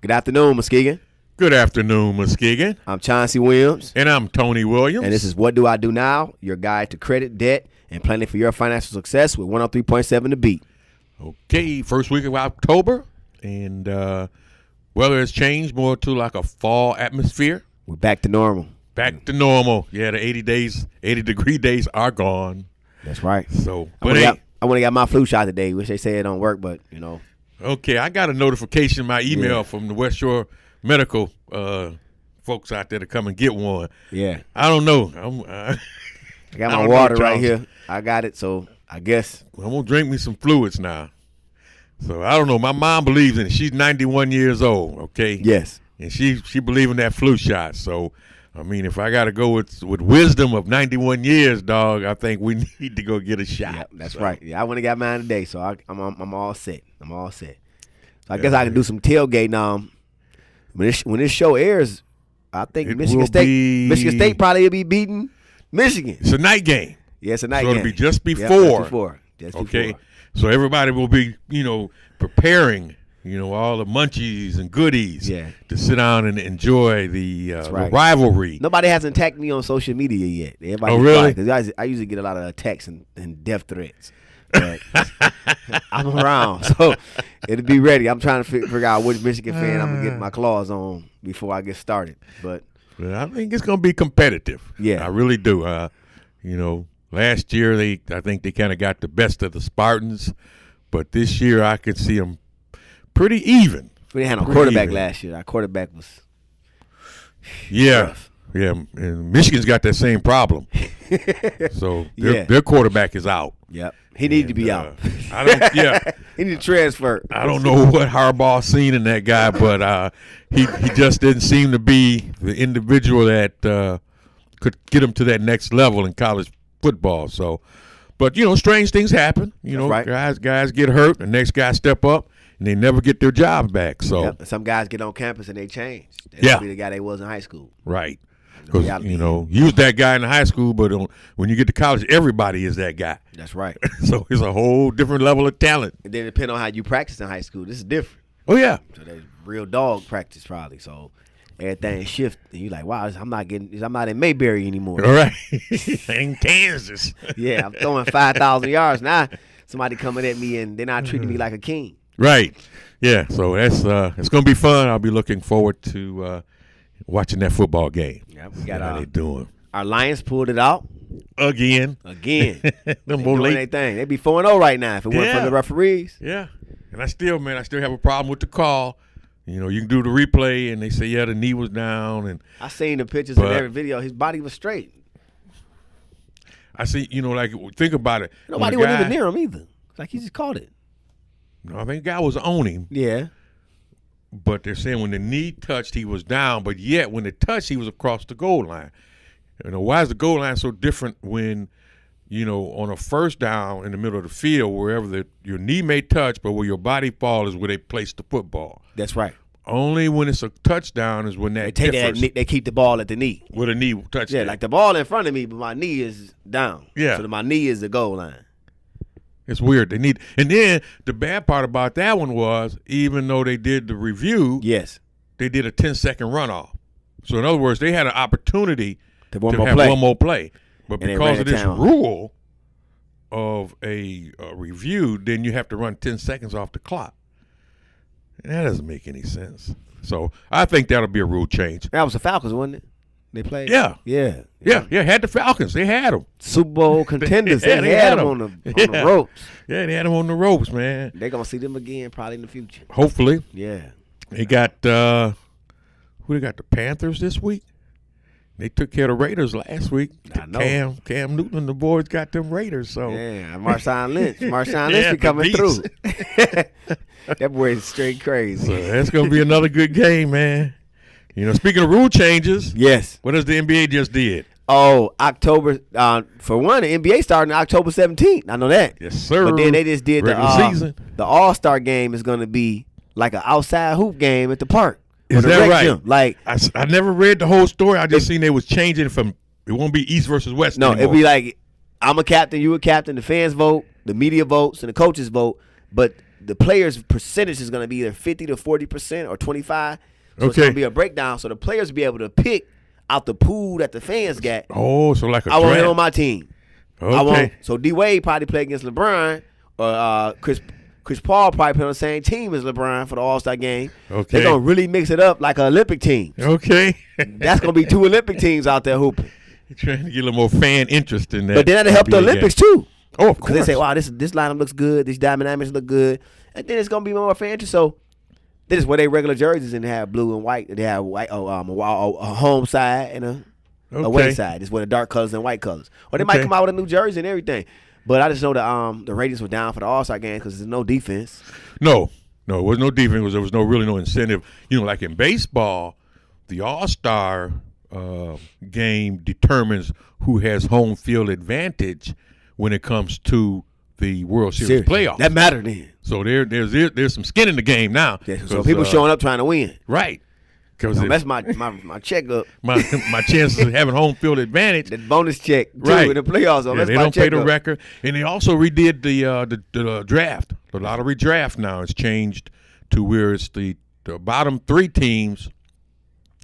Good afternoon, Muskegon. Good afternoon, Muskegon. I'm Chauncey Williams. And I'm Tony Williams. And this is What Do I Do Now, your guide to credit, debt, and planning for your financial success with 103.7 The Beat. Okay, first week of October, and weather has changed more to like a fall atmosphere. We're back to normal. Back to normal. Yeah, the 80-degree days are gone. That's right. So, I want to get my flu shot today. Wish they say it don't work, but, you know. Okay, I got a notification in my email from the West Shore Medical folks out there to come and get one. Yeah. I don't know. I got my water right here. I got it, so I guess. I'm going to drink me some fluids now. So, I don't know. My mom believes in it. She's 91 years old, okay? Yes. And she believes in that flu shot. So, I mean, if I got to go with wisdom of 91 years, dog, I think we need to go get a shot. Yeah, that's right. Yeah, I went and got mine today, so I'm all set. I'm all set. So I guess I can do some tailgating. When this show airs, I think Michigan State probably will be beating Michigan. It's a night game. Yeah, it's a night game. So it'll be just before. Yeah, just before. Okay. So everybody will be, preparing, all the munchies and goodies to sit down and enjoy the rivalry. Nobody hasn't attacked me on social media yet. Everybody really? Because I usually get a lot of attacks and death threats. But I'm around, so it'll be ready. I'm trying to figure out which Michigan fan I'm going to get my claws on before I get started. But I think it's going to be competitive. Yeah. I really do. Last year I think they kind of got the best of the Spartans, but this year I could see them pretty even. We didn't have no quarterback last year. Our quarterback was rough. Yeah, and Michigan's got that same problem. So their quarterback is out. Yep. He needed to be out. He needed to transfer. I don't know what Harbaugh's seen in that guy, but he just didn't seem to be the individual that could get him to that next level in college football. So, but strange things happen. Right. Guys get hurt, the next guy step up, and they never get their job back. So some guys get on campus and they change. They'll be the guy they was in high school. Right. Because, you was that guy in high school, but when you get to college, everybody is that guy. That's right. So it's a whole different level of talent. And then depending on how you practice in high school, this is different. Oh, yeah. So there's real dog practice probably. So everything shifts. And you're like, wow, I'm not in Mayberry anymore. All right. In Kansas. Yeah, I'm throwing 5,000 yards. Now somebody coming at me and they're not treating me like a king. Right. Yeah, so that's it's going to be fun. I'll be looking forward to watching that football game. Yeah, we got how they doing. Our Lions pulled it out. Again. Them doing their thing. They'd be 4-0 right now if it wasn't for the referees. Yeah. And I still have a problem with the call. You can do the replay and they say, the knee was down. And I seen the pictures in every video. His body was straight. I see, think about it. Nobody wasn't even near him either. Like he just caught it. No, I think the guy was on him. Yeah. But they're saying when the knee touched, he was down. But yet, when it touched, he was across the goal line. Why is the goal line so different when, on a first down in the middle of the field, wherever your knee may touch, but where your body fall is where they place the football. That's right. Only when it's a touchdown is when that differs. They keep the ball at the knee. With a knee touch. Yeah, like the ball in front of me, but my knee is down. Yeah. So my knee is the goal line. It's weird. And then the bad part about that one was, even though they did the review, they did a 10-second runoff. So in other words, they had an opportunity to have one more play. But because of this rule of a review, then you have to run 10 seconds off the clock. And that doesn't make any sense. So I think that'll be a rule change. That was the Falcons, wasn't it? They played? Yeah. Had the Falcons. They had them. Super Bowl contenders. They had them on the ropes. Yeah, they had them on the ropes, man. They're going to see them again probably in the future. Hopefully. Yeah. They got who they got? The Panthers this week? They took care of the Raiders last week. I know. Cam Newton and the boys got them Raiders. So yeah, Marshawn Lynch be coming through. That boy is straight crazy. So that's going to be another good game, man. Speaking of rule changes, what does the NBA just did? Oh, October, for one, the NBA starting October 17th. I know that. Yes, sir. But then they just did regular season. The All-Star game is going to be like an outside hoop game at the park. Is that right? Gym. Like I never read the whole story. I just seen they was changing from, it won't be East versus West anymore. It'd be like, I'm a captain, you a captain, the fans vote, the media votes, and the coaches vote. But the players' percentage is going to be either 50 to 40% or 25. So it's going to be a breakdown. So the players be able to pick out the pool that the fans got. Oh, so like a I draft. want him on my team. Okay. So D-Wade probably play against LeBron, or Chris Paul probably play on the same team as LeBron for the All-Star game. Okay. They're going to really mix it up like an Olympic team. Okay. That's going to be 2 Olympic teams out there hooping. You're trying to get a little more fan interest in that. But then that'll help the Olympics too. Oh, of course. Because they say, wow, this lineup looks good. These dynamics look good. And then it's going to be more fan interest. So this is where they regular jerseys and they have blue and white. They have white, a home side and a away side. It's where the dark colors and white colors. Or they might come out with a new jersey and everything. But I just know the ratings were down for the All-Star game because there's no defense. No, it was no defense because there was really no incentive. Like in baseball, the All-Star game determines who has home field advantage when it comes to the World Series playoffs. That mattered then. So there's some skin in the game now. Yeah, so people showing up trying to win. Right. Because that's my checkup. my chances of having home field advantage. The bonus check too in the playoffs. So they don't play the record, and they also redid the draft. The lottery draft now has changed to where it's the bottom 3 teams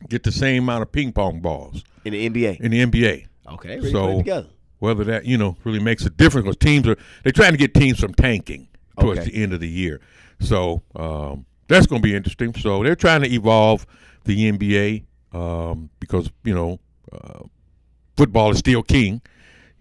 get the same amount of ping pong balls in the NBA. Okay, really put it together. Whether that really makes a difference because they're trying to get teams from tanking towards the end of the year. So that's going to be interesting. So they're trying to evolve the NBA because football is still king,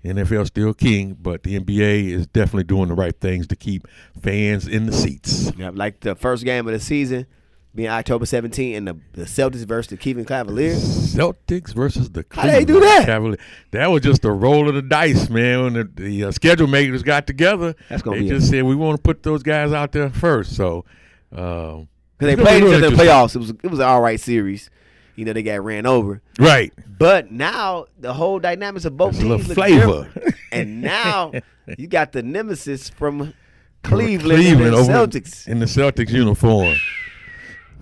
NFL is still king, but the NBA is definitely doing the right things to keep fans in the seats. Yeah, like the first game of the season being October 17th and the Celtics versus the Cleveland Cavaliers. Celtics versus the Cleveland How they do that? Cavaliers. That was just a roll of the dice, man. When the schedule makers got together, they just said we want to put those guys out there first. So, because they played each other in the playoffs, it was an all right series. They got ran over. Right. But now the whole dynamics of both teams look flavor. Different. And now you got the nemesis from Cleveland and the Celtics in the Celtics uniform.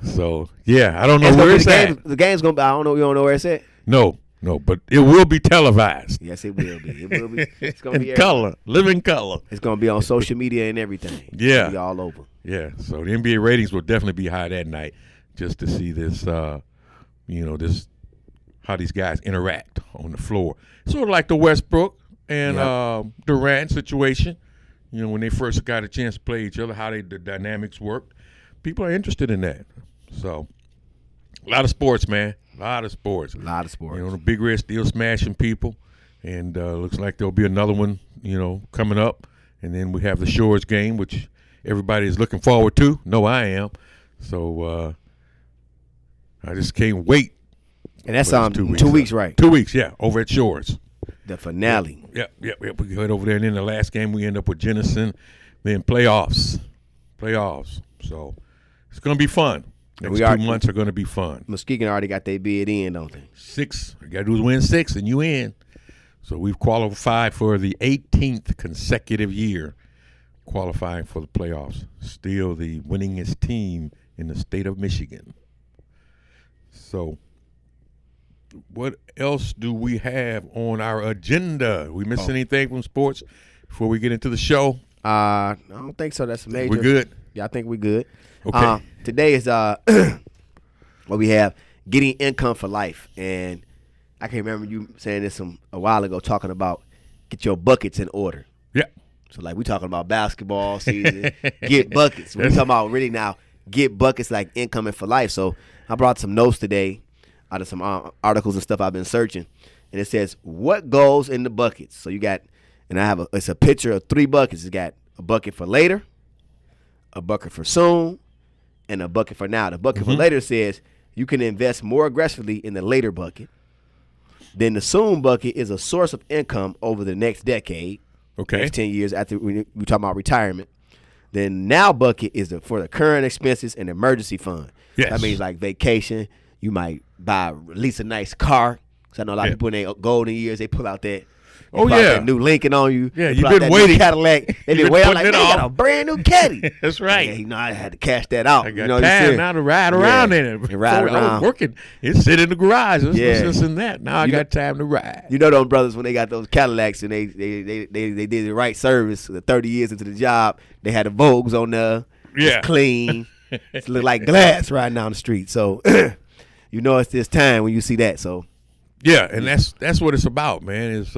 So I don't know where it's at. The game's gonna be. I don't know. You don't know where it's at. No, but it will be televised. Yes, it will be. It will be. It's gonna be color, living color. It's gonna be on social media and everything. Yeah, it's gonna be all over. Yeah. So the NBA ratings will definitely be high that night, just to see this. This how these guys interact on the floor. Sort of like the Westbrook and Durant situation. When they first got a chance to play each other, how the dynamics worked. People are interested in that. So, a lot of sports, man. A lot of sports. The Big Red still smashing people. And looks like there'll be another one, coming up. And then we have the Shores game, which everybody is looking forward to. No, I am. So, I just can't wait. And that's 2 weeks, right? 2 weeks, yeah, over at Shores. The finale. Yep. We head over there, and then the last game we end up with Jennison. Then playoffs. So, it's going to be fun. Next 2 months are going to be fun. Muskegon already got their bid in, don't they? 6. You got to do is win 6, and you in. So we've qualified for the 18th consecutive year qualifying for the playoffs. Still the winningest team in the state of Michigan. So what else do we have on our agenda? We miss anything from sports before we get into the show? I don't think so. That's major. We're good? Yeah, I think we're good. Okay. Today is what we have, getting income for life. And I can remember you saying this a while ago, talking about get your buckets in order. Yeah. So like we talking about basketball season, get buckets. We talking about really now get buckets like income for life. So I brought some notes today out of some articles and stuff I've been searching. And it says, what goes in the buckets? So you got, and it's a picture of 3 buckets. It's got a bucket for later, a bucket for soon, and a bucket for now. The bucket for later says you can invest more aggressively in the later bucket. Then the soon bucket is a source of income over the next decade. Okay. Next 10 years after we talk about retirement. Then now bucket is for the current expenses and emergency fund. Yes. That means like vacation. You might lease a nice car. Because I know a lot of people in their golden years, they pull out that. That new Lincoln on you. Yeah, you've been waiting. Cadillac. They've been waiting. Like, they got a brand new caddy. That's right. Yeah, I had to cash that out. I got time now to ride around in it. Ride around. I was working. It sit in the garage. This and that. Now I got time to ride. You know them brothers when they got those Cadillacs and they did the right service. 30 years into the job, they had the Vogues on there. It's clean. It look like glass riding down the street. So you know it's this time when you see that. So yeah, and that's what it's about, man. Is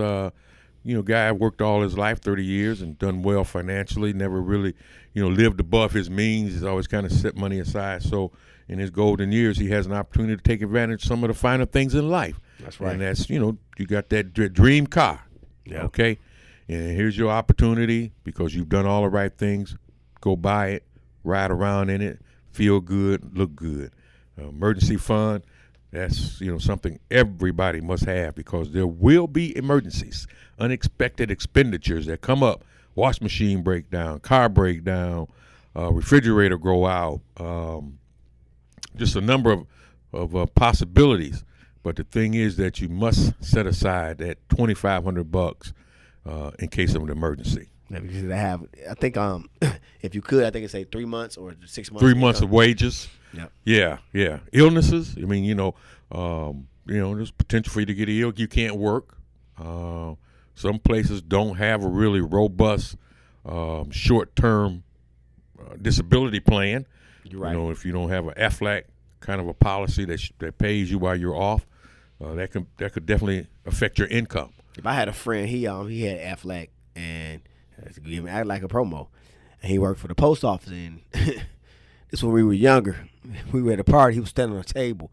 guy worked all his life, 30 years, and done well financially. Never really, lived above his means. He's always kind of set money aside. So in his golden years, he has an opportunity to take advantage of some of the finer things in life. That's right. And that's, you got that dream car. Yeah. Okay. And here's your opportunity because you've done all the right things. Go buy it, ride around in it, feel good, look good. Emergency fund, that's, something everybody must have because there will be emergencies, unexpected expenditures that come up. Wash machine breakdown, car breakdown, refrigerator go out, just a number of possibilities. But the thing is that you must set aside that $2,500 in case of an emergency. Yeah, because I think if you could, I think it's say 3 months or 6 months. 3 months of wages. Yeah. Yeah. Illnesses. I mean, there's potential for you to get ill. You can't work. Some places don't have a really robust short-term disability plan. You're right. If you don't have an AFLAC kind of a policy that pays you while you're off, that could definitely affect your income. If I had a friend, he had AFLAC and act like a promo, and he worked for the post office. And this when we were younger, we were at a party. He was standing on a table.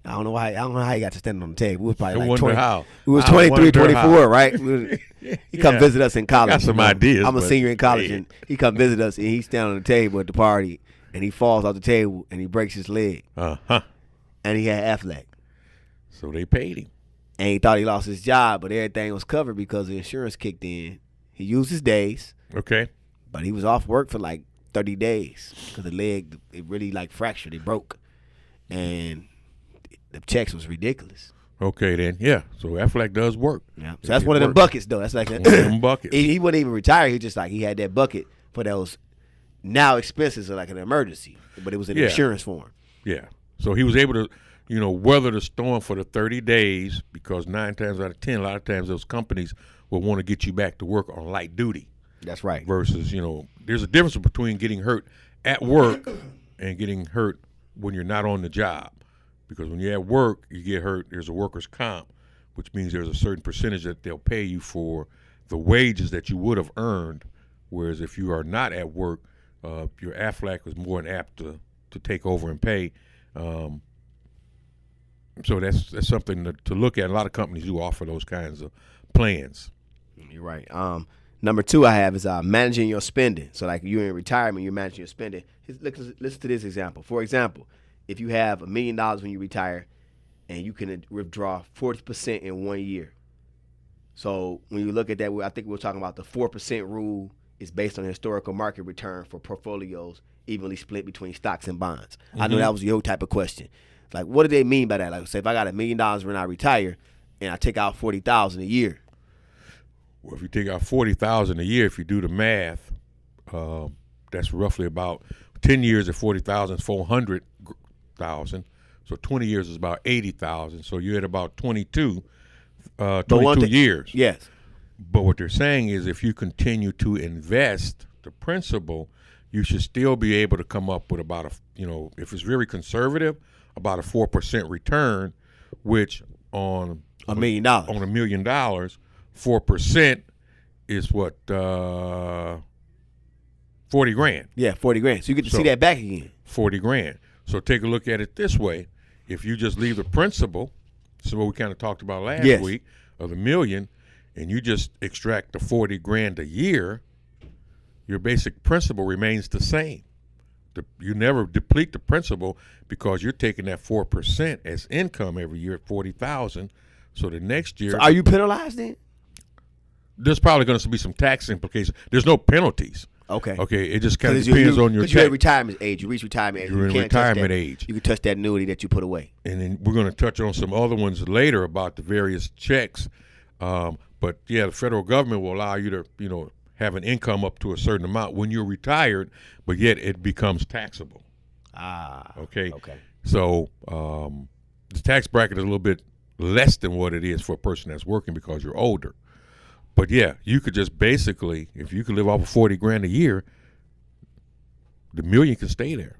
I don't know how he got to stand on the table. We was probably like 20. How. We was 23, 24, right? He come visit us in college. Got some ideas. I'm a senior in college, and he come visit us, and he's standing on the table at the party, and he falls off the table, and he breaks his leg. And he had AFLAC. So they paid him. And he thought he lost his job, but everything was covered because the insurance kicked in. He used his days. Okay. But he was off work for like 30 days because the leg, it really like fractured. It broke. And the checks was ridiculous. Okay, then. Yeah. So AFLAC does work. Yeah. So that's one of them buckets, though. That's like one of them buckets. He wasn't even retired. He just like he had that bucket for those now expenses of like an emergency. But it was an insurance form. Yeah. So he was able to weather the storm for the 30 days because 9 times out of 10, a lot of times those companies will want to get you back to work on light duty. That's right. Versus, there's a difference between getting hurt at work and getting hurt when you're not on the job. Because when you're at work, you get hurt, there's a workers' comp, which means there's a certain percentage that they'll pay you for the wages that you would have earned. Whereas if you are not at work, your AFLAC is more than apt to take over and pay. So that's something to look at. A lot of companies do offer those kinds of plans. You're right. Number 2 I have is managing your spending. So like you're in retirement, you're managing your spending. Listen to this example. For example, if you have $1 million when you retire and you can withdraw 40% in 1 year. So when you look at that, I think we're talking about the 4% rule is based on historical market return for portfolios evenly split between stocks and bonds. Mm-hmm. I know that was your type of question. Like, what do they mean by that? Like, say if I got $1 million when I retire and I take out $40,000 a year. Well, if you take out $40,000 a year, if you do the math, that's roughly about 10 years at $40,000 is $400,000. So 20 years is about $80,000. So you're at about 22 years. Yes. But what they're saying is if you continue to invest the principal, you should still be able to come up with about if it's very conservative, about a 4% return, which on $1 million. On $1 million, 4% is what, $40,000. Yeah, $40,000. So you get to see that back again. $40,000. So take a look at it this way: if you just leave the principal, so what we kind of talked about last week, of the $1 million, and you just extract the $40,000 a year, your basic principal remains the same. You never deplete the principal because you're taking that 4% as income every year at $40,000. So the next year, so are you penalized then? There's probably going to be some tax implications. There's no penalties. Okay. It just kind of depends on your tax. Because you're at retirement age. You reach retirement age. You're in retirement age. You can touch that annuity that you put away. And then we're going to touch on some other ones later about the various checks. But yeah, the federal government will allow you to, have an income up to a certain amount when you're retired, but yet it becomes taxable. Okay. So the tax bracket is a little bit less than what it is for a person that's working because you're older. But yeah, you could just basically, if you could live off of $40,000 a year, the million can stay there.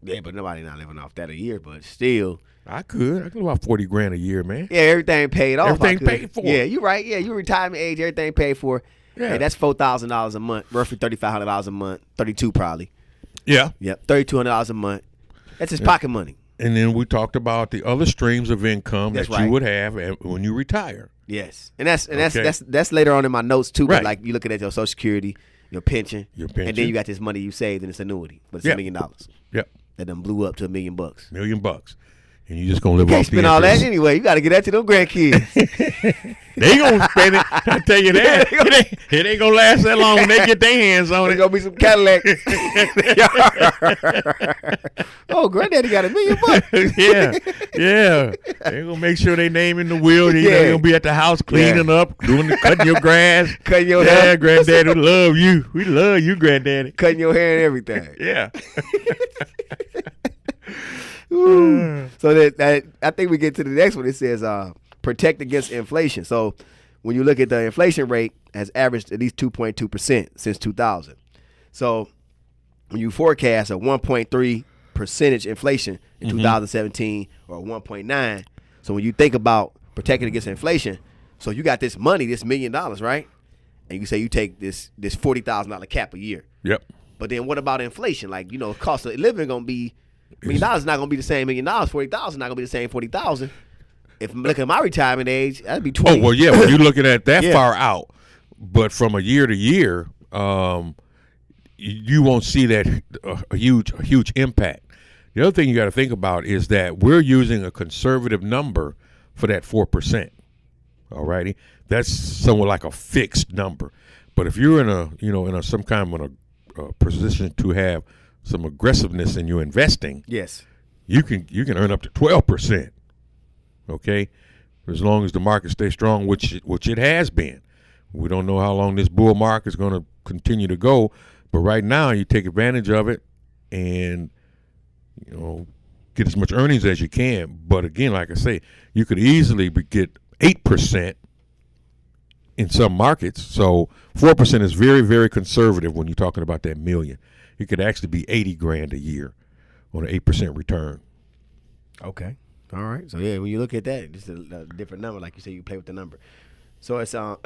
Yeah, but nobody not living off that a year. But still, I could live off $40,000 a year, man. Yeah, everything paid off. Everything paid for. Yeah, you're right. Yeah, you retirement age, everything paid for. Yeah, hey, that's $4,000 a month, roughly $3,500 a month, 32 probably. Yeah. Yep, $3,200 a month. That's his pocket money. And then we talked about the other streams of income that you would have when you retire. Yes, and that's later on in my notes too. Right. But like you looking at your Social Security, your pension, and then you got this money you saved and it's annuity, but it's $1 million. Yep. That done blew up to $1 million. $1 million. And you just gonna live off the interest. You can't spend all that anyway. You got to get that to them grandkids. They gonna spend it. I tell you that. It ain't gonna last that long when they get their hands on it. There's gonna be some Cadillacs. Oh, granddaddy got $1 million. Yeah. They gonna make sure they name in the will. They gonna be at the house cleaning up, cutting your grass, cutting your hair. Yeah, granddaddy, we love you. We love you, granddaddy. Cutting your hair and everything. Yeah. So that I think we get to the next one. It says protect against inflation. So when you look at the inflation rate, has averaged at least 2.2% since 2000. So when you forecast a 1.3% inflation in 2017 or 1.9, so when you think about protecting against inflation, so you got this money, this $1 million, right? And you say you take this $40,000 cap a year. Yep. But then what about inflation? Like, cost of living gonna be $1 million not going to be the same $1 million. $40,000 not going to be the same $40,000. If I'm looking at my retirement age, that'd be 20. Oh well, yeah. When you're looking at that far out, but from a year to year, you won't see that a huge impact. The other thing you got to think about is that we're using a conservative number for that 4%. All righty, that's somewhat like a fixed number. But if you're in some kind of a position to have some aggressiveness in your investing, yes, you can earn up to 12%. Okay, as long as the market stays strong, which it has been. We don't know how long this bull market is going to continue to go, but right now you take advantage of it and get as much earnings as you can. But again, like I say, you could easily get 8% in some markets. So 4% is very, very conservative when you're talking about that million. It could actually be $80,000 a year on an 8% return. Okay. All right. So yeah, when you look at that, it's a different number. Like you say, you play with the number. So it's so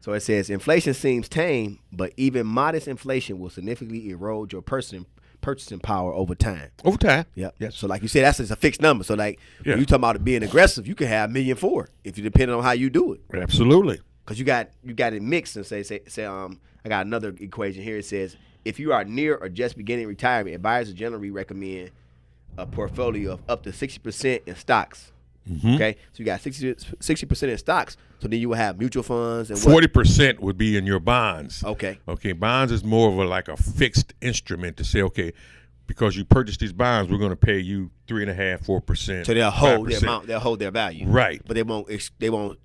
it says inflation seems tame, but even modest inflation will significantly erode your purchasing power over time. Over time. Yep. Yes. So like you said, that's just a fixed number. So like when you talking about it being aggressive, you can have $1.4 million if you depend on how you do it. Absolutely. Because you got it mixed and say I got another equation here. It says if you are near or just beginning retirement, advisors generally recommend a portfolio of up to 60% in stocks. Mm-hmm. Okay, so you got 60% in stocks. So then you will have mutual funds and 40% would be in your bonds. Okay, bonds is more of like a fixed instrument to say, okay, because you purchased these bonds, we're going to pay you 3.5%, 4%. So they'll hold 5%. Their amount. They'll hold their value. Right, but they won't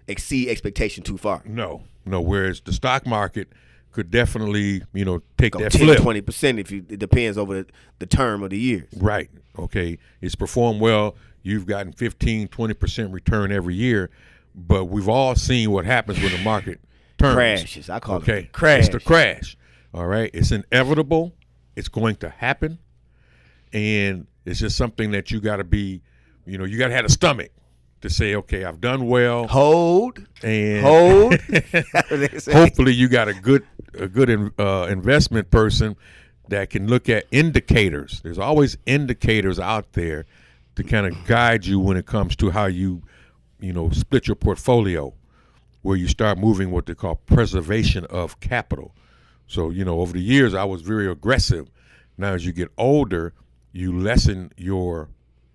exceed expectation too far. No. Whereas the stock market could definitely, take go that 10, flip. 20% it depends over the term of the years. Right. Okay. It's performed well. You've gotten 15, 20% return every year, but we've all seen what happens when the market turns. Crashes. I call it crash. It's the crash. All right. It's inevitable. It's going to happen. And it's just something that you got to be, you got to have a stomach to say, okay, I've done well. Hold. Hopefully you got a good investment person that can look at indicators. There's always indicators out there to kind of guide you when it comes to how you split your portfolio, where you start moving what they call preservation of capital. So, over the years I was very aggressive. Now as you get older, you lessen your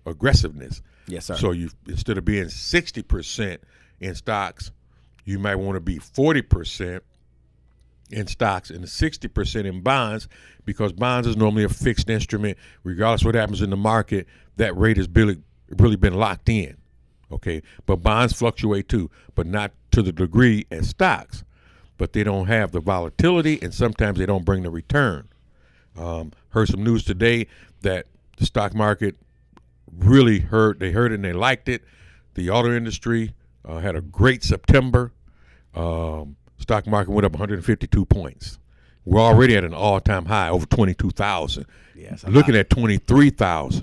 aggressiveness. Yes, sir. So you, instead of being 60% in stocks, you might want to be 40% in stocks and 60% in bonds, because bonds is normally a fixed instrument. Regardless of what happens in the market, that rate has really been locked in. Okay, but bonds fluctuate too, but not to the degree as stocks. But they don't have the volatility, and sometimes they don't bring the return. Heard some news today that the stock market really heard it and they liked it. The auto industry had a great September. Stock market went up 152 points. We're already at an all-time high, over 22,000. Yes, looking at 23,000.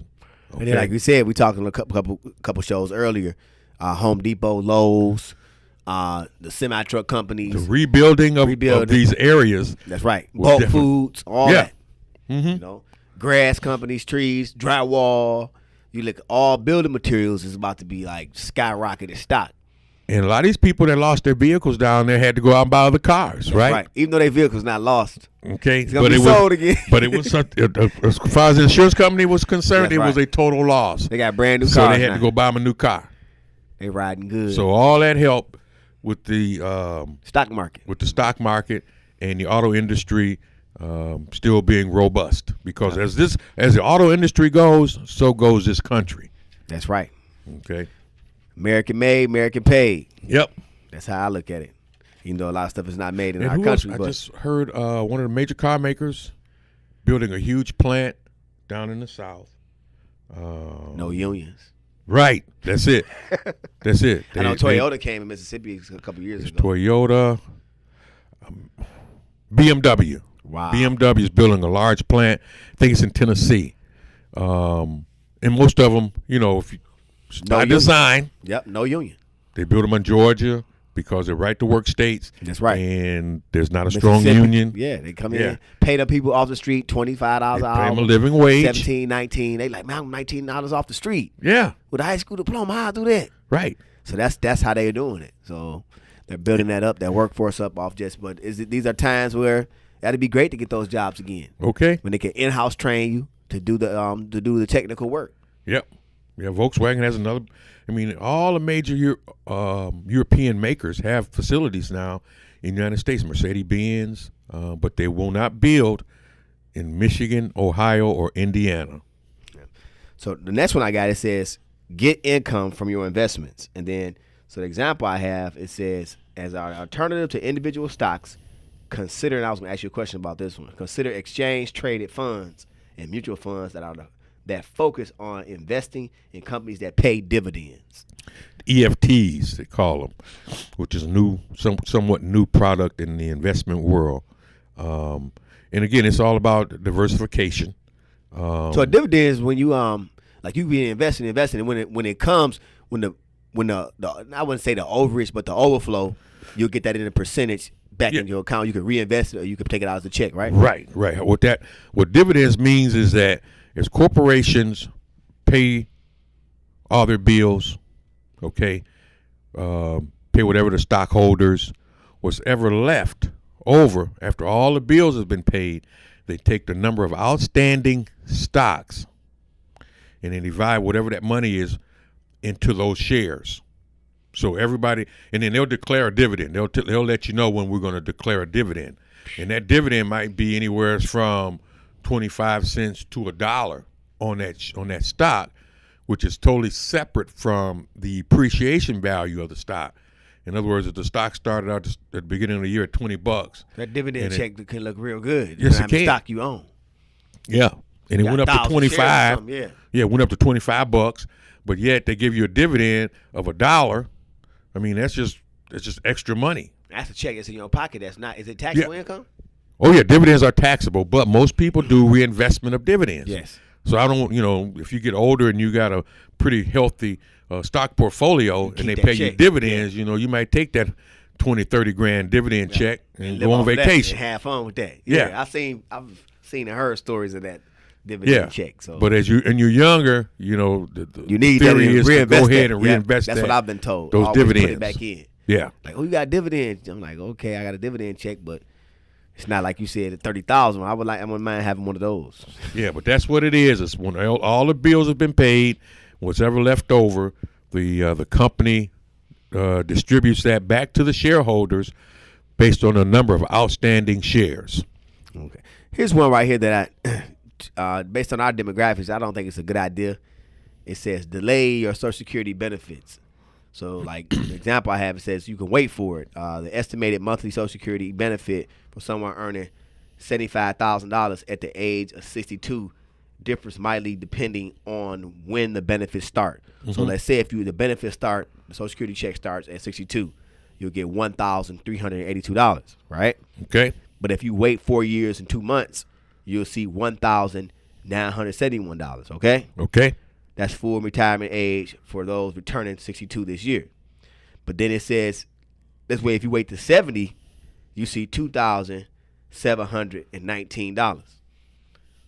Okay. And then, like we said, we talking a couple shows earlier. Home Depot, Lowe's, the semi truck companies, the rebuilding of these areas. That's right. Bulk foods, all that. Mm-hmm. You know, grass companies, trees, drywall. You look, all building materials is about to be like skyrocketed stock. And a lot of these people that lost their vehicles down there had to go out and buy other cars, That's right? Right. Even though their vehicle's not lost. Okay. It's gonna be sold again. But it was as far as the insurance company was concerned, That's it was a total loss. They got brand new cars. So they had to go buy them a new car. They riding good. So all that helped with the stock market. With the stock market and the auto industry still being robust. Because as the auto industry goes, so goes this country. That's right. Okay. American made, American paid. Yep. That's how I look at it. Even though a lot of stuff is not made in our country. I just heard one of the major car makers building a huge plant down in the South. No unions. Right. That's it. That's it. I know Toyota came in Mississippi a couple years ago. Toyota, BMW. Wow. BMW is building a large plant. I think it's in Tennessee. And most of them, if you by design. Yep, no union. They build them in Georgia because they're right-to-work states. That's right. And there's not a strong union. Yeah, they come in, pay the people off the street $25 an hour. Pay them a living wage. 17, 19. They like, man, I'm $19 off the street. Yeah. With a high school diploma, how I do that? Right. So that's how they're doing it. So they're building that up, that workforce up off just. But these are times where that'd be great to get those jobs again. Okay. When they can in-house train you to do the technical work. Yep. Yeah, Volkswagen has another. I mean, all the major European makers have facilities now in the United States. Mercedes-Benz, but they will not build in Michigan, Ohio, or Indiana. Yeah. So the next one I got, it says get income from your investments, and then so the example I have, it says as our alternative to individual stocks, consider. And I was going to ask you a question about this one. Consider exchange traded funds and mutual funds that focus on investing in companies that pay dividends. EFTs, they call them, which is somewhat new product in the investment world. And again, it's all about diversification. So a dividend is when you like you be investing, and when it comes, when the I wouldn't say the overage, but the overflow, you'll get that in a percentage back in your account. You can reinvest it, or you can take it out as a check, right? Right. What dividends means is that as corporations pay all their bills, okay, pay whatever the stockholders, what's ever left over after all the bills have been paid, they take the number of outstanding stocks and then divide whatever that money is into those shares. So everybody, and then they'll declare a dividend. They'll let you know when we're going to declare a dividend, and that dividend might be anywhere from 25 cents to $1 on that stock, which is totally separate from the appreciation value of the stock. In other words, if the stock started out at the beginning of the year at $20, that dividend check can look real good. Yes, it can. Stock you own. Yeah, and it went up to 25. Yeah, it went up to $25, but yet they give you a dividend of $1. I mean, that's just extra money. That's a check that's in your pocket. That's not. Is it taxable income? Oh yeah, dividends are taxable, but most people do reinvestment of dividends. Yes. So I don't, if you get older and you got a pretty healthy stock portfolio and they pay you dividends, you might take that 20, 30 grand dividend check and go on vacation. And have fun with that. Yeah. I've seen and heard stories of that dividend check. So, but as you're younger, the you need theory is to go ahead and That's reinvest that. That's what I've been told. Those always dividends. Put it back in. Yeah. Like, you got dividends? I'm like, okay, I got a dividend check, but it's not like you said at 30,000. I wouldn't mind having one of those. Yeah, but that's what it is. It's when all the bills have been paid, what's ever left over, the company distributes that back to the shareholders based on the number of outstanding shares. Okay. Here's one right here that based on our demographics, I don't think it's a good idea. It says delay your Social Security benefits. So, like the example I have, it says you can wait for it. The estimated monthly Social Security benefit for someone earning $75,000 at the age of 62 differs mightily depending on when the benefits start. Mm-hmm. So, let's say if the benefits start, the Social Security check starts at 62, you'll get $1,382, right? Okay. But if you wait 4 years and 2 months, you'll see $1,971. Okay. Okay. That's full retirement age for those returning 62 this year. But then it says this way: if you wait to 70, you see $2,719.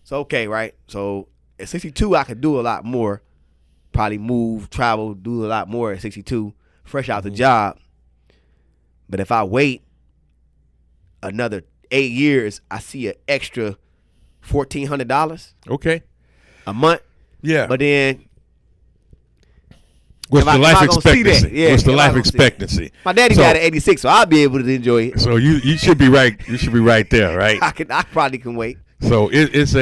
So okay, right? So at 62, I could do a lot more. Probably move, travel, do a lot more at 62, fresh out the job. But if I wait another 8 years, I see an extra $1,400. Okay. A month. Yeah. But then what's the life expectancy? Yeah, what's the life expectancy? My daddy got at 86, so I'll be able to enjoy it. So you should be right. You should be right there, right? I probably can wait. So it's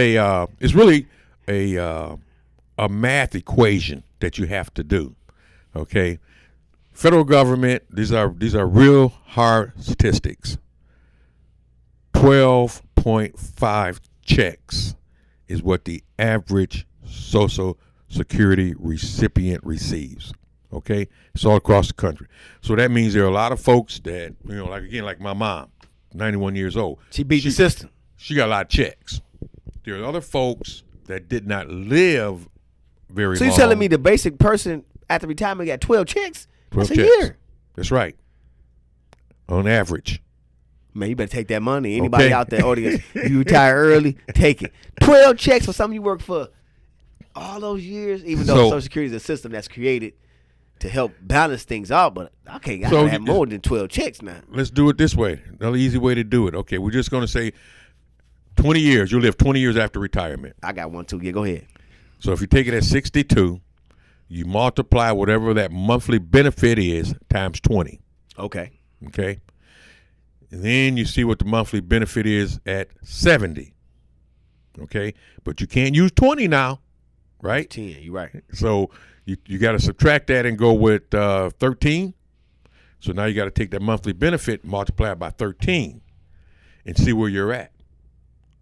really a math equation that you have to do. Okay. Federal government, these are real hard statistics. 12.5 checks is what the average Social Security recipient receives. Okay, it's all across the country. So that means there are a lot of folks that, like my mom, 91 years old. She beat the system. She got a lot of checks. There are other folks that did not live very long. So you're telling me the basic person after retirement got 12 checks? 12 That's checks. a year. That's right. On average. Man, you better take that money. Anybody out there, audience, you retire early, take it. 12 checks for something you work for all those years, even though Social Security is a system that's created to help balance things out. But okay, I gotta have more than 12 checks now. Let's do it this way. Another easy way to do it. Okay, we're just going to say 20 years. You'll live 20 years after retirement. I got one, too. Yeah, go ahead. So if you take it at 62, you multiply whatever that monthly benefit is times 20. Okay. Okay. And then you see what the monthly benefit is at 70. Okay. But you can't use 20 now, right? 10, you're right. So you got to subtract that and go with 13. So now you got to take that monthly benefit, multiply it by 13, and see where you're at.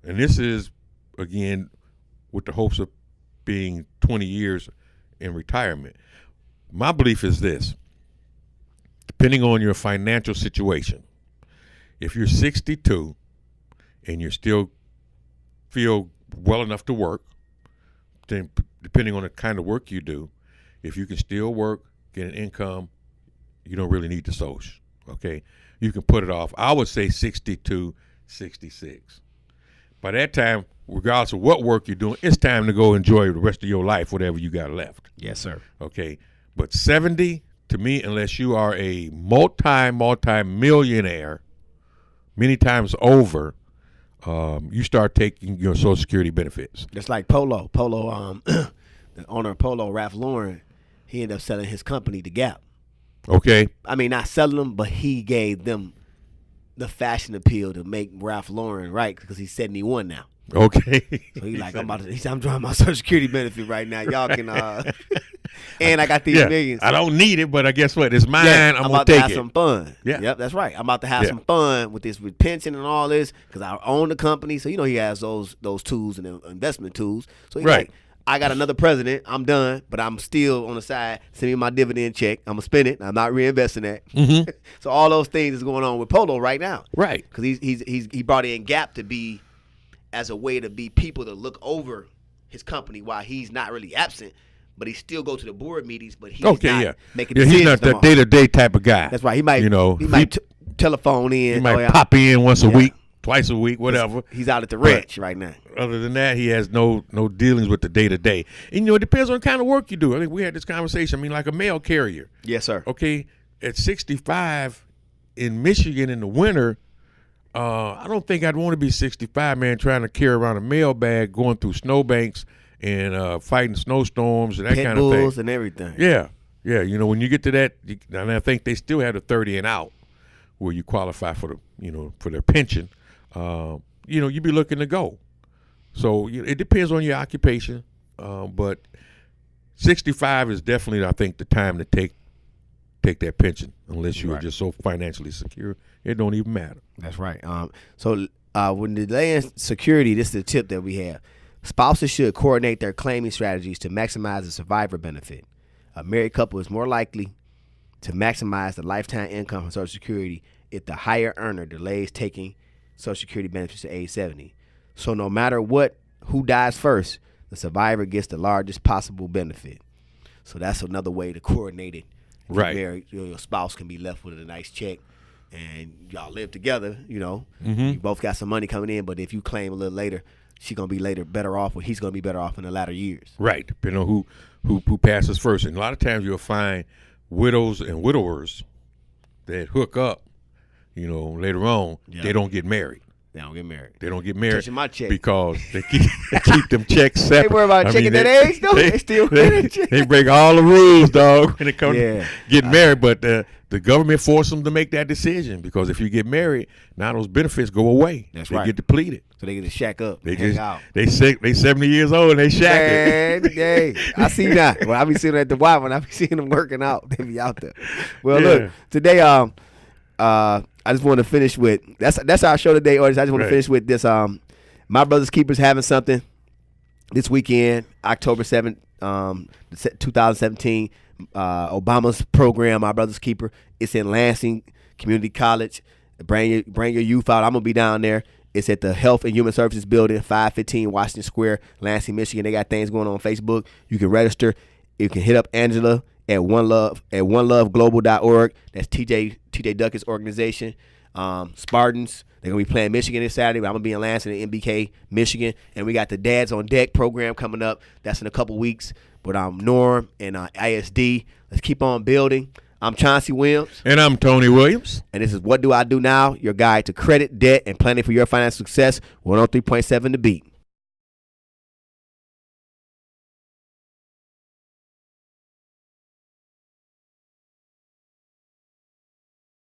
And this is, again, with the hopes of being 20 years in retirement. My belief is this: depending on your financial situation, if you're 62 and you still feel well enough to work, then depending on the kind of work you do, if you can still work, get an income, you don't really need the social. Okay, you can put it off. I would say 62, 66. By that time, regardless of what work you're doing, it's time to go enjoy the rest of your life, whatever you got left. Yes, sir. Okay, but 70, to me, unless you are a multi-millionaire, many times over, you start taking your Social Security benefits. Just like Polo, the owner of Polo, Ralph Lauren, he ended up selling his company to Gap. Okay. I mean, not selling them, but he gave them the fashion appeal to make Ralph Lauren right, because he's 71 now. Okay. So he's like, I'm drawing my Social Security benefit right now. Y'all can, and I got these millions. I don't need it, but I guess what? It's mine. Yeah, I'm about going to to take have some fun. Yeah. Yep, that's right. I'm about to have some fun with this, with pension and all this, because I own the company. So, he has those tools and investment tools. So he's like, I got another president. I'm done, but I'm still on the side. Send me my dividend check. I'm going to spend it. I'm not reinvesting that. Mm-hmm. So all those things is going on with Polo right now. Right. Because he brought in Gap to be as a way to be people to look over his company while he's not really absent, but he still go to the board meetings, but he's not making decisions. He's not that day-to-day type of guy. That's right. He might, telephone in. He might pop in once a week, twice a week, whatever. He's out at the ranch right now. Other than that, he has no dealings with the day-to-day. And, it depends on the kind of work you do. I think we had this conversation. I mean, like a mail carrier. Yes, sir. Okay, at 65 in Michigan in the winter, I don't think I'd want to be 65, man, trying to carry around a mail bag, going through snowbanks and fighting snowstorms and that kind of thing. Bulls and everything. Yeah. When you get to that, and I think they still have the 30 and out, where you qualify for for their pension. You'd be looking to go. So it depends on your occupation, but 65 is definitely, I think, the time to take that pension, unless you are just so financially secure, it don't even matter. That's right. So when delaying security, this is the tip that we have. Spouses should coordinate their claiming strategies to maximize the survivor benefit. A married couple is more likely to maximize the lifetime income from Social Security if the higher earner delays taking Social Security benefits to age 70. So no matter who dies first, the survivor gets the largest possible benefit. So that's another way to coordinate it. Right. Your spouse can be left with a nice check, and y'all live together. You both got some money coming in. But if you claim a little later, she's gonna be better off, or he's gonna be better off in the latter years. Right, depending on who passes first. And a lot of times you'll find widows and widowers that hook up. Later on, they don't get married. They don't get married. They don't get married. Touching my check. Because they keep them checks separate. They worry about checking that age, though. They still they break all the rules, dog, when it comes to getting married. But the government forced them to make that decision, because if you get married, now those benefits go away. That's they right. get depleted. So they get to shack up. They hang out. They 70 years old and they shacking. Hey, I see that. Well, I be seeing at the Y when I be seeing them working out. They be out there. Well, look, today I just want to finish with that's our show today, audience. I just want to finish with this. My Brother's Keepers having something this weekend, October 7th, 2017. Obama's program, My Brother's Keeper. It's in Lansing Community College. Bring your youth out. I'm gonna be down there. It's at the Health and Human Services Building, 515 Washington Square, Lansing, Michigan. They got things going on Facebook. You can register. You can hit up Angela at oneloveglobal.org. That's TJ Duckett's organization. Spartans, they're going to be playing Michigan this Saturday, but I'm going to be in Lansing at MBK, Michigan. And we got the Dads on Deck program coming up. That's in a couple weeks. But Norm and ISD. Let's keep on building. I'm Chauncey Williams. And I'm Tony Williams. And this is What Do I Do Now, your guide to credit, debt, and planning for your financial success. 103.7 The Beat.